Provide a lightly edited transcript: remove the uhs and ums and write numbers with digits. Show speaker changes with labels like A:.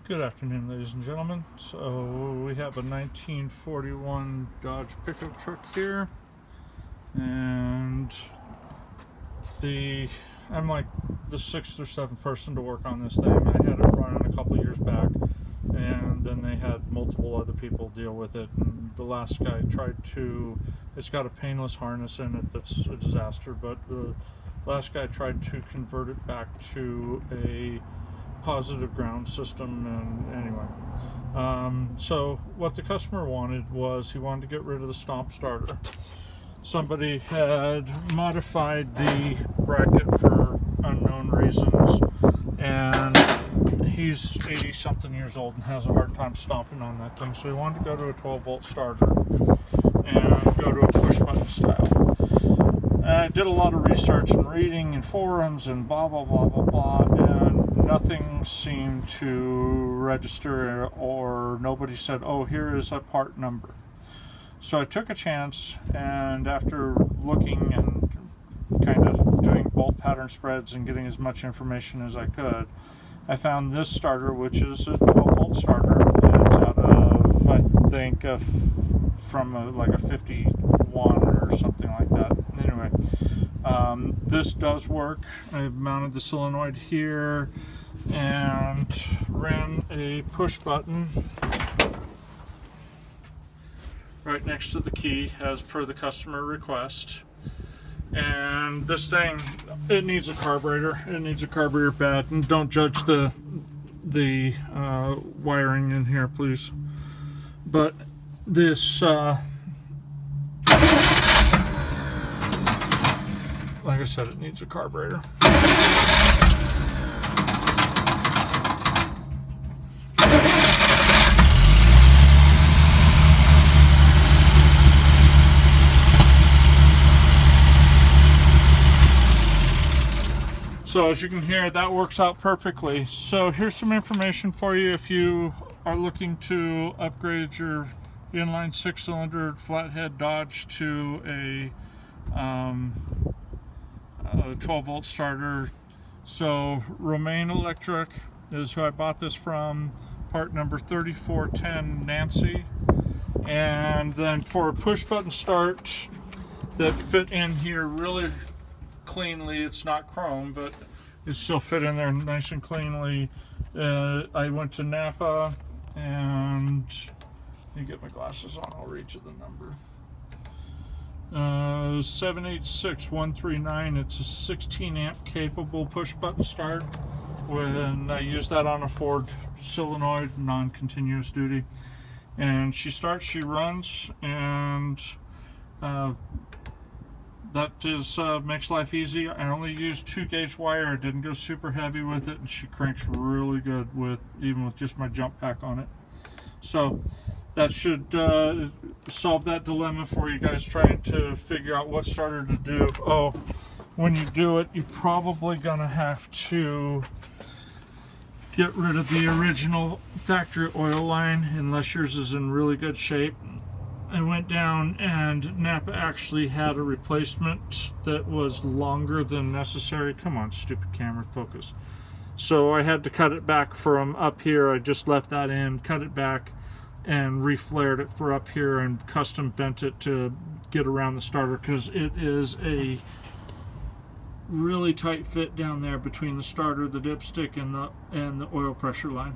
A: Good afternoon, ladies and gentlemen. So we have a 1941 Dodge pickup truck here, and I'm like the sixth or seventh person to work on this thing. I had it running a couple years back, and then they had multiple other people deal with it. And the last guy it's got a painless harness in it that's a disaster, but the last guy tried to convert it back to a positive ground system. And anyway, so what the customer wanted was he wanted to get rid of the stomp starter. Somebody had modified the bracket for unknown reasons, and he's 80 something years old and has a hard time stomping on that thing, so he wanted to go to a 12-volt starter and go to a push button style. I did a lot of research and reading in forums and blah blah blah blah blah, and nothing seemed to register, or nobody said, oh, here is a part number. So I took a chance, and after looking and kind of doing bolt pattern spreads and getting as much information as I could, I found this starter, which is a 12-volt starter. It's out of, I think, from like a 51 or something like that. Anyway, this does work. I've mounted the solenoid here and ran a push button right next to the key as per the customer request. And this thing, it needs a carburetor. It needs a carburetor pad, and don't judge the wiring in here, please. But this like I said, it needs a carburetor. So as you can hear, that works out perfectly. So here's some information for you if you are looking to upgrade your inline 6-cylinder flathead Dodge to a 12-volt starter. So Romaine Electric is who I bought this from, part number 3410 Nancy. And then for a push button start that fit in here really cleanly, it's not chrome, but it still fit in there nice and cleanly. I went to Napa, and let me get my glasses on, I'll read you the number. 786139. It's a 16 amp capable push button start, and I use that on a Ford solenoid, non-continuous duty. And she starts, she runs, and that is makes life easy. I only used 2-gauge wire. I didn't go super heavy with it, and she cranks really good even with just my jump pack on it. So that should solve that dilemma for you guys trying to figure out what starter to do. Oh, when you do it, you're probably gonna have to get rid of the original factory oil line unless yours is in really good shape. I went down, and Napa actually had a replacement that was longer than necessary. Come on, stupid camera, focus. So I had to cut it back from up here. I just left that in, cut it back, and reflared it for up here, and custom bent it to get around the starter, because it is a really tight fit down there between the starter, the dipstick, and the oil pressure line.